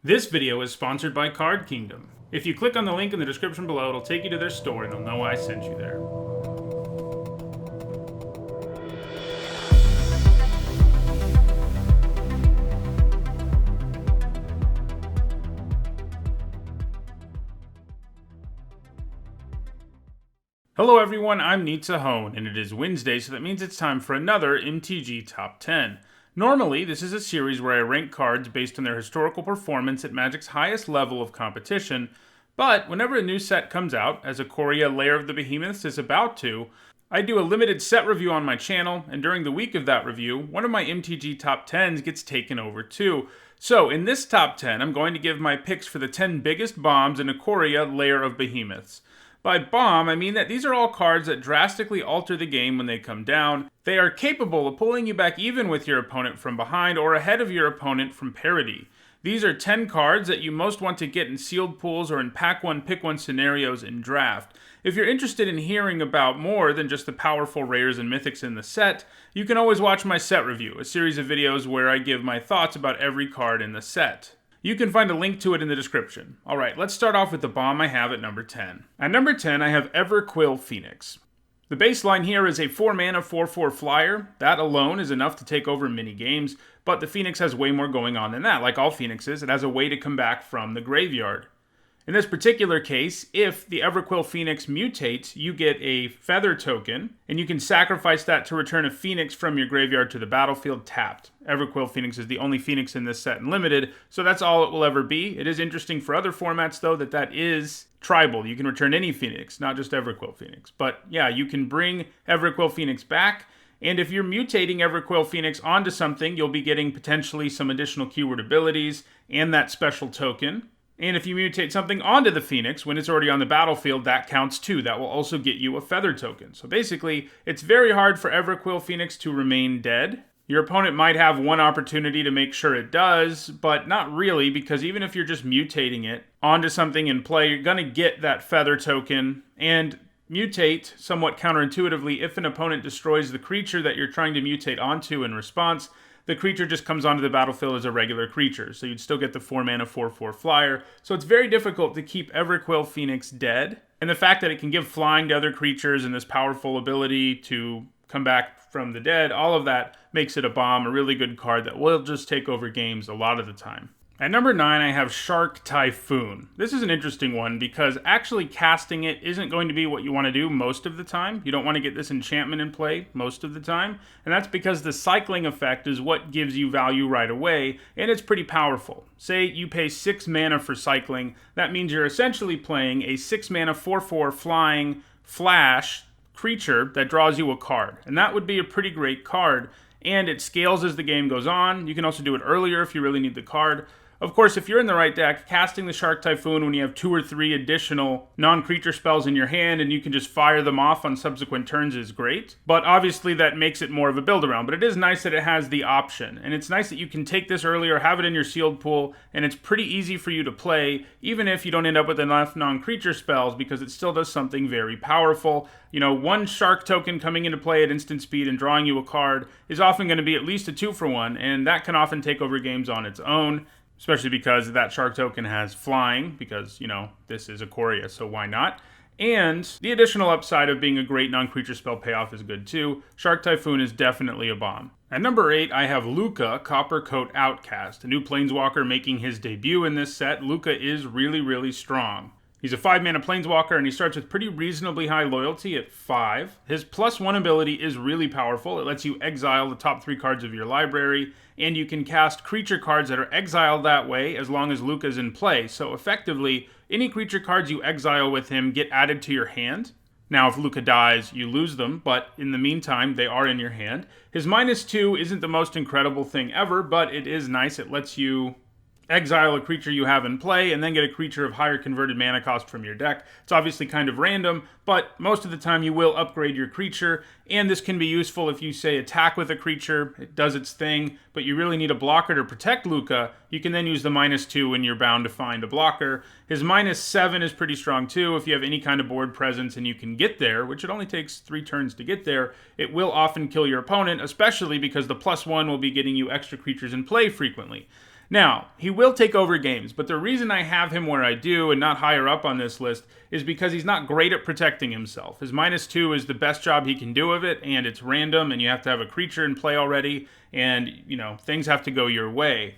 This video is sponsored by Card Kingdom. If you click on the link in the description below, it'll take you to their store and they'll know I sent you there. Hello everyone, I'm Nitsa Hone, and it is Wednesday, so that means it's time for another MTG Top 10. Normally, this is a series where I rank cards based on their historical performance at Magic's highest level of competition, but whenever a new set comes out, as Ikoria Lair of the Behemoths is about to, I do a limited set review on my channel, and during the week of that review, one of my MTG Top 10s gets taken over too. So, in this Top 10, I'm going to give my picks for the 10 biggest bombs in Ikoria Lair of Behemoths. By bomb, I mean that these are all cards that drastically alter the game when they come down. They are capable of pulling you back even with your opponent from behind or ahead of your opponent from parity. These are 10 cards that you most want to get in sealed pools or in pack one, pick one scenarios in draft. If you're interested in hearing about more than just the powerful rares and mythics in the set, you can always watch my set review, a series of videos where I give my thoughts about every card in the set. You can find a link to it in the description. Alright, let's start off with the bomb I have at number 10. At number 10, I have Quill Phoenix. The baseline here is a 4-mana 4/4 flyer. That alone is enough to take over many games, but the Phoenix has way more going on than that. Like all Phoenixes, it has a way to come back from the graveyard. In this particular case, if the Quill Phoenix mutates, you get a feather token, and you can sacrifice that to return a Phoenix from your graveyard to the battlefield tapped. Quill Phoenix is the only Phoenix in this set and limited, so that's all it will ever be. It is interesting for other formats, though, that is tribal. You can return any Phoenix, not just Quill Phoenix. But yeah, you can bring Quill Phoenix back, and if you're mutating Quill Phoenix onto something, you'll be getting potentially some additional keyword abilities and that special token. And if you mutate something onto the Phoenix when it's already on the battlefield, that counts too. That will also get you a feather token. So basically, it's very hard for Quill Phoenix to remain dead. Your opponent might have one opportunity to make sure it does, but not really, because even if you're just mutating it onto something in play, you're going to get that feather token and mutate somewhat counterintuitively. If an opponent destroys the creature that you're trying to mutate onto in response, the creature just comes onto the battlefield as a regular creature, so you'd still get the 4-mana 4/4 flyer. So it's very difficult to keep Quill Phoenix dead. And the fact that it can give flying to other creatures and this powerful ability to come back from the dead, all of that makes it a bomb, a really good card that will just take over games a lot of the time. At number 9, I have Shark Typhoon. This is an interesting one because actually casting it isn't going to be what you want to do most of the time. You don't want to get this enchantment in play most of the time, and that's because the cycling effect is what gives you value right away, and it's pretty powerful. Say you pay 6 mana for cycling, that means you're essentially playing a 6-mana 4/4 flying flash creature that draws you a card, and that would be a pretty great card, and it scales as the game goes on. You can also do it earlier if you really need the card. Of course, if you're in the right deck, casting the Shark Typhoon when you have 2 or 3 additional non-creature spells in your hand and you can just fire them off on subsequent turns is great. But obviously that makes it more of a build-around. But it is nice that it has the option. And it's nice that you can take this earlier, have it in your sealed pool, and it's pretty easy for you to play, even if you don't end up with enough non-creature spells, because it still does something very powerful. You know, one Shark token coming into play at instant speed and drawing you a card is often going to be at least a 2-for-1, and that can often take over games on its own. Especially because that Shark token has flying, because, you know, this is Ikoria, so why not? And the additional upside of being a great non-creature spell payoff is good too. Shark Typhoon is definitely a bomb. At number 8, I have Luca, Coppercoat Outcast, a new Planeswalker making his debut in this set. Luca is really, really strong. He's a 5-mana Planeswalker, and he starts with pretty reasonably high loyalty at 5. His +1 ability is really powerful. It lets you exile the top 3 cards of your library, and you can cast creature cards that are exiled that way as long as Luca's in play. So effectively, any creature cards you exile with him get added to your hand. Now, if Luca dies, you lose them, but in the meantime, they are in your hand. His -2 isn't the most incredible thing ever, but it is nice. It lets you exile a creature you have in play, and then get a creature of higher converted mana cost from your deck. It's obviously kind of random, but most of the time you will upgrade your creature, and this can be useful if you, say, attack with a creature, it does its thing, but you really need a blocker to protect Luca. You can then use the -2 when you're bound to find a blocker. His -7 is pretty strong too. If you have any kind of board presence and you can get there, which it only takes 3 turns to get there, it will often kill your opponent, especially because the +1 will be getting you extra creatures in play frequently. Now, he will take over games, but the reason I have him where I do and not higher up on this list is because he's not great at protecting himself. His -2 is the best job he can do of it, and it's random, and you have to have a creature in play already, and, things have to go your way.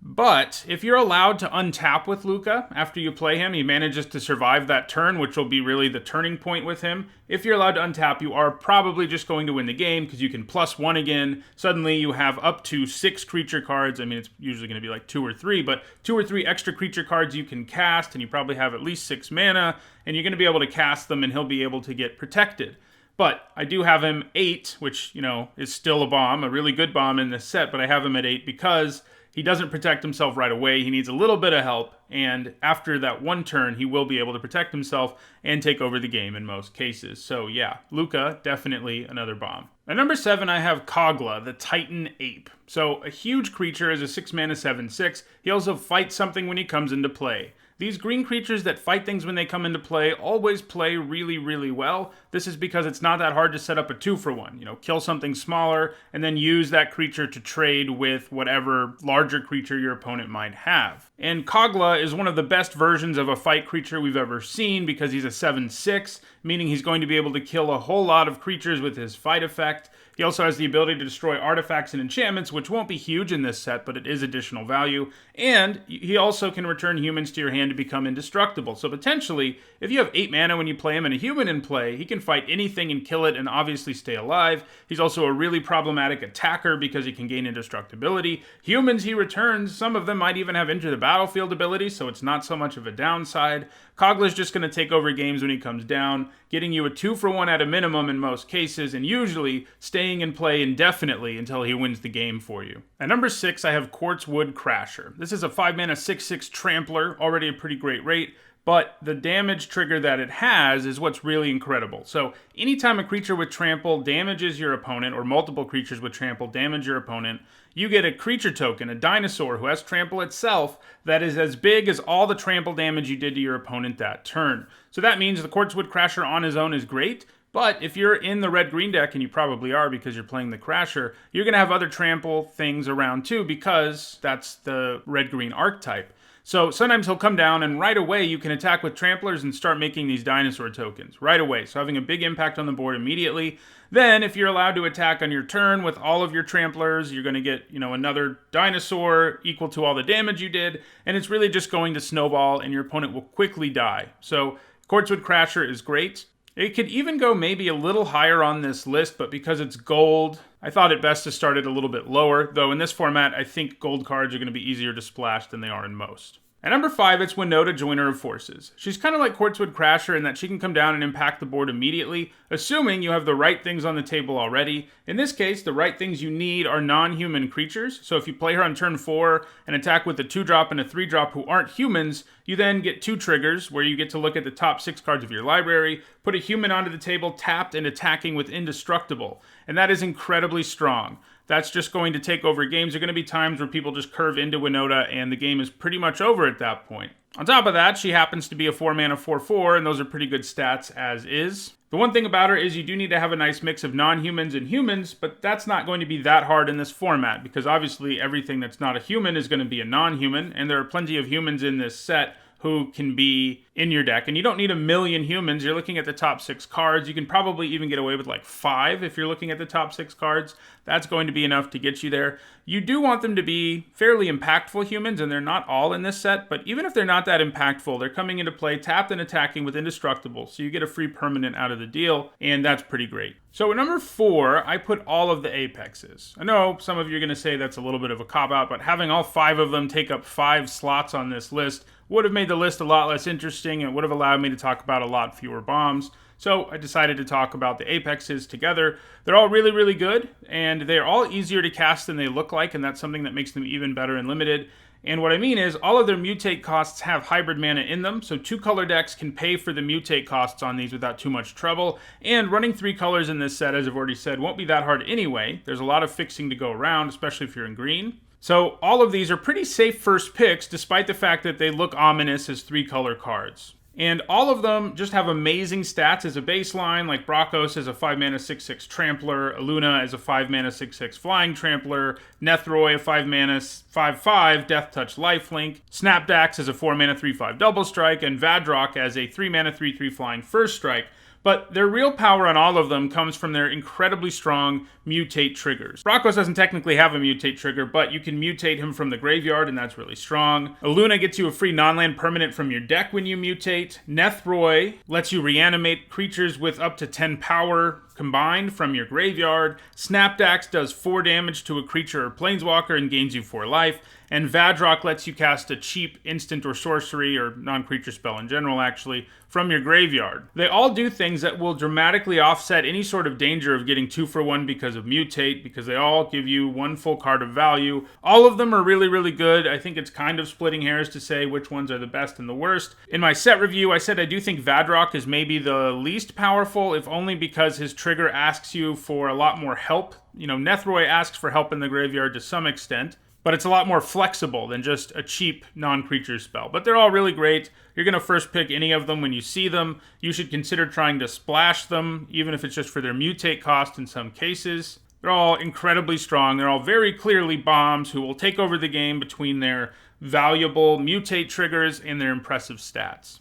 But if you're allowed to untap with Luca after you play him, he manages to survive that turn, which will be really the turning point with him. If you're allowed to untap, you are probably just going to win the game because you can +1 again. Suddenly you have up to 6 creature cards. I mean, it's usually going to be like 2 or 3, but 2 or 3 extra creature cards you can cast, and you probably have at least 6 mana, and you're going to be able to cast them, and he'll be able to get protected. But I do have him 8, which, is still a bomb, a really good bomb in this set, but I have him at 8 because he doesn't protect himself right away. He needs a little bit of help, and after that one turn, he will be able to protect himself and take over the game in most cases. So yeah, Luca, definitely another bomb. At number 7, I have Kogla, the Titan Ape. So a huge creature is a 6-mana 7/6. He also fights something when he comes into play. These green creatures that fight things when they come into play always play really, really well. This is because it's not that hard to set up a 2-for-1. Kill something smaller and then use that creature to trade with whatever larger creature your opponent might have. And Kogla is one of the best versions of a fight creature we've ever seen because he's a 7/6, meaning he's going to be able to kill a whole lot of creatures with his fight effect. He also has the ability to destroy artifacts and enchantments, which won't be huge in this set, but it is additional value. And he also can return humans to your hand to become indestructible. So potentially, if you have 8 mana when you play him and a human in play, he can fight anything and kill it and obviously stay alive. He's also a really problematic attacker because he can gain indestructibility. Humans he returns, some of them might even have enter the battlefield ability, so it's not so much of a downside. Kogla's just going to take over games when he comes down, getting you a 2-for-1 at a minimum in most cases, and usually staying in play indefinitely until he wins the game for you. At number 6, I have Quartzwood Crasher. This is a 5-mana 6/6 trampler, already a pretty great rate, but the damage trigger that it has is what's really incredible. So anytime a creature with trample damages your opponent, or multiple creatures with trample damage your opponent, you get a creature token, a dinosaur who has trample itself, that is as big as all the trample damage you did to your opponent that turn. So that means the Quartzwood Crasher on his own is great, but if you're in the red-green deck, and you probably are because you're playing the Crasher, you're going to have other trample things around too because that's the red-green archetype. So sometimes he'll come down and right away you can attack with tramplers and start making these dinosaur tokens. Right away. So having a big impact on the board immediately. Then if you're allowed to attack on your turn with all of your tramplers, you're going to get, another dinosaur equal to all the damage you did. And it's really just going to snowball and your opponent will quickly die. So Quartzwood Crasher is great. It could even go maybe a little higher on this list, but because it's gold, I thought it best to start it a little bit lower, though in this format, I think gold cards are going to be easier to splash than they are in most. At number 5, it's Winota, Joiner of Forces. She's kind of like Quartzwood Crasher in that she can come down and impact the board immediately, assuming you have the right things on the table already. In this case, the right things you need are non-human creatures, so if you play her on turn 4 and attack with a 2-drop and a 3-drop who aren't humans, you then get 2 triggers where you get to look at the top 6 cards of your library, put a human onto the table tapped and attacking with Indestructible, and that is incredibly strong. That's just going to take over games. There are going to be times where people just curve into Winota and the game is pretty much over at that point. On top of that, she happens to be a 4-mana 4/4, and those are pretty good stats as is. The one thing about her is you do need to have a nice mix of non-humans and humans, but that's not going to be that hard in this format, because obviously everything that's not a human is going to be a non-human, and there are plenty of humans in this set who can be in your deck. And you don't need a million humans. You're looking at the top 6 cards. You can probably even get away with like 5 if you're looking at the top 6 cards. That's going to be enough to get you there. You do want them to be fairly impactful humans, and they're not all in this set, but even if they're not that impactful, they're coming into play tapped and attacking with Indestructible, so you get a free permanent out of the deal, and that's pretty great. So at number 4, I put all of the Ape Xs. I know some of you are going to say that's a little bit of a cop-out, but having all 5 of them take up 5 slots on this list would have made the list a lot less interesting, and it would have allowed me to talk about a lot fewer bombs. So I decided to talk about the Ape Xs together. They're all really, really good, and they're all easier to cast than they look like, and that's something that makes them even better in Limited. And what I mean is, all of their mutate costs have hybrid mana in them, so 2-color decks can pay for the mutate costs on these without too much trouble. And running 3 colors in this set, as I've already said, won't be that hard anyway. There's a lot of fixing to go around, especially if you're in green. So all of these are pretty safe first picks, despite the fact that they look ominous as 3-color cards. And all of them just have amazing stats as a baseline, like Brakos as a 5-mana 6/6 Trampler, Luna as a 5-mana 6/6 Flying Trampler, Nethroi a 5-mana 5/5 Death Touch Lifelink, Snapdax as a 4-mana 3/5 Double Strike, and Vadrok as a 3-mana 3/3 Flying First Strike. But their real power on all of them comes from their incredibly strong mutate triggers. Brakos doesn't technically have a mutate trigger, but you can mutate him from the graveyard, and that's really strong. Luna gets you a free non-land permanent from your deck when you mutate. Nethroi lets you reanimate creatures with up to 10 power combined from your graveyard. Snapdax does 4 damage to a creature or planeswalker and gains you 4 life. And Vadrok lets you cast a cheap instant or sorcery, or non-creature spell in general actually, from your graveyard. They all do things that will dramatically offset any sort of danger of getting 2 for 1 because of mutate, because they all give you 1 full card of value. All of them are really, really good. I think it's kind of splitting hairs to say which ones are the best and the worst. In my set review, I said I do think Vadrok is maybe the least powerful, if only because his trigger asks you for a lot more help. You know, Nethroi asks for help in the graveyard to some extent, but it's a lot more flexible than just a cheap non-creature spell. But they're all really great. You're going to first pick any of them when you see them. You should consider trying to splash them, even if it's just for their mutate cost in some cases. They're all incredibly strong. They're all very clearly bombs who will take over the game between their valuable mutate triggers and their impressive stats.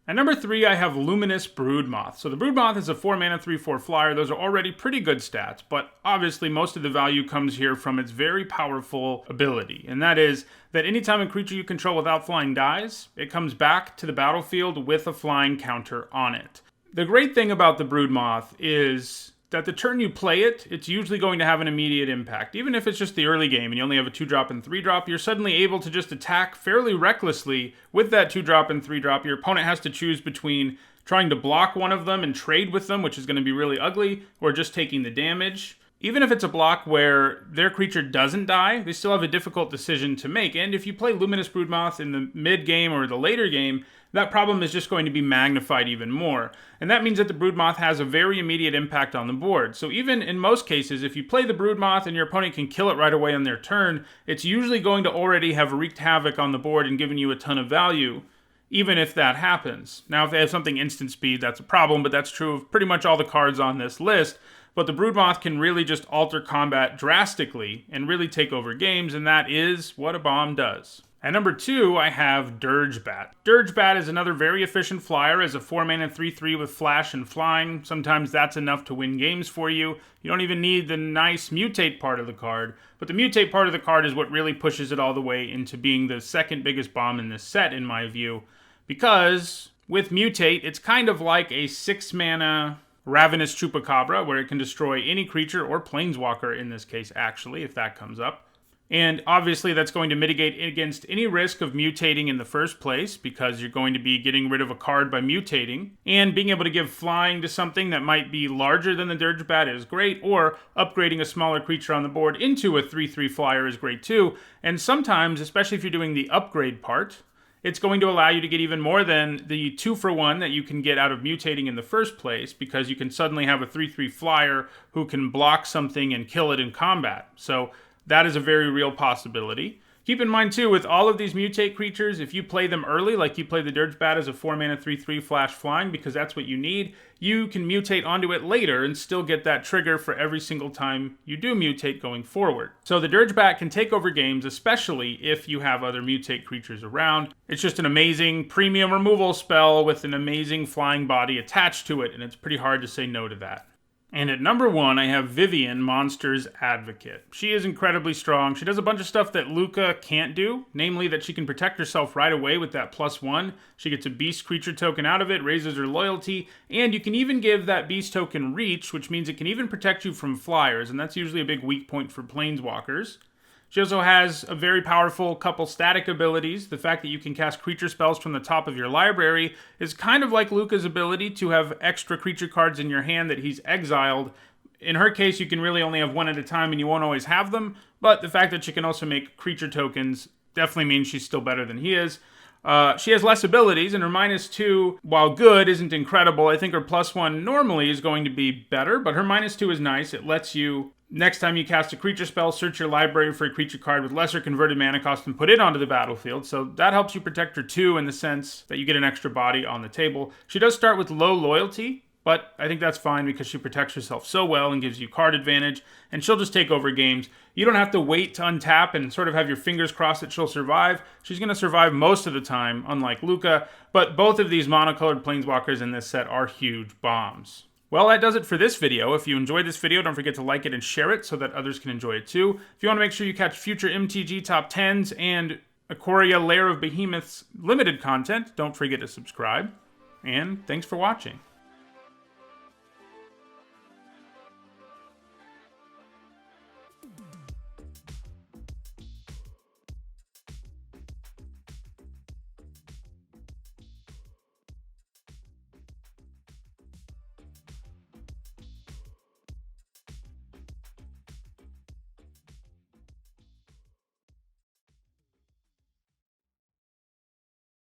At number 3, I have Luminous Broodmoth. So the Broodmoth is a 4-mana 3/4 flyer. Those are already pretty good stats, but obviously most of the value comes here from its very powerful ability, and that is that anytime a creature you control without flying dies, it comes back to the battlefield with a flying counter on it. The great thing about the Broodmoth is that the turn you play it, it's usually going to have an immediate impact. Even if it's just the early game and you only have a 2-drop and 3-drop, you're suddenly able to just attack fairly recklessly with that 2-drop and 3-drop. Your opponent has to choose between trying to block one of them and trade with them, which is going to be really ugly, or just taking the damage. Even if it's a block where their creature doesn't die, they still have a difficult decision to make. And if you play Luminous Broodmoth in the mid-game or the later game, that problem is just going to be magnified even more. And that means that the Broodmoth has a very immediate impact on the board. So even in most cases, if you play the Broodmoth and your opponent can kill it right away on their turn, it's usually going to already have wreaked havoc on the board and given you a ton of value, even if that happens. Now, if they have something instant speed, that's a problem, but that's true of pretty much all the cards on this list. But the Broodmoth can really just alter combat drastically and really take over games, and that is what a bomb does. At number 2, I have Durgabat. Durgabat is another very efficient flyer as a 4-mana 3/3 with flash and flying. Sometimes that's enough to win games for you. You don't even need the nice mutate part of the card, but the mutate part of the card is what really pushes it all the way into being the second biggest bomb in this set, in my view, because with mutate, it's kind of like a 6-mana Ravenous Chupacabra, where it can destroy any creature or planeswalker in this case, actually, if that comes up. And obviously that's going to mitigate against any risk of mutating in the first place, because you're going to be getting rid of a card by mutating. And being able to give flying to something that might be larger than the Durgabat is great, or upgrading a smaller creature on the board into a 3/3 flyer is great too. And sometimes, especially if you're doing the upgrade part, it's going to allow you to get even more than the 2-for-1 that you can get out of mutating in the first place, because you can suddenly have a 3/3 flyer who can block something and kill it in combat. So that is a very real possibility. Keep in mind, too, with all of these mutate creatures, if you play them early, like you play the Durgabat as a 4-mana 3/3 flash flying, because that's what you need, you can mutate onto it later and still get that trigger for every single time you do mutate going forward. So the Durgabat can take over games, especially if you have other mutate creatures around. It's just an amazing premium removal spell with an amazing flying body attached to it, and it's pretty hard to say no to that. And at number 1, I have Vivian, Monster's Advocate. She is incredibly strong. She does a bunch of stuff that Luca can't do, namely that she can protect herself right away with that +1. She gets a beast creature token out of it, raises her loyalty, and you can even give that beast token reach, which means it can even protect you from flyers, and that's usually a big weak point for planeswalkers. She also has a very powerful couple static abilities. The fact that you can cast creature spells from the top of your library is kind of like Luca's ability to have extra creature cards in your hand that he's exiled. In her case, you can really only have one at a time and you won't always have them, but the fact that she can also make creature tokens definitely means she's still better than he is. She has less abilities, and her -2, while good, isn't incredible. I think her +1 normally is going to be better, but her -2 is nice. It lets you Next time you cast a creature spell, search your library for a creature card with lesser converted mana cost and put it onto the battlefield. So that helps you protect her too, in the sense that you get an extra body on the table. She does start with low loyalty, but I think that's fine because she protects herself so well and gives you card advantage, and she'll just take over games. You don't have to wait to untap and sort of have your fingers crossed that she'll survive. She's going to survive most of the time, unlike Luca, but both of these monocolored planeswalkers in this set are huge bombs. Well, that does it for this video. If you enjoyed this video, don't forget to like it and share it so that others can enjoy it too. If you want to make sure you catch future MTG Top 10s and Ikoria Lair of Behemoths limited content, don't forget to subscribe. And thanks for watching.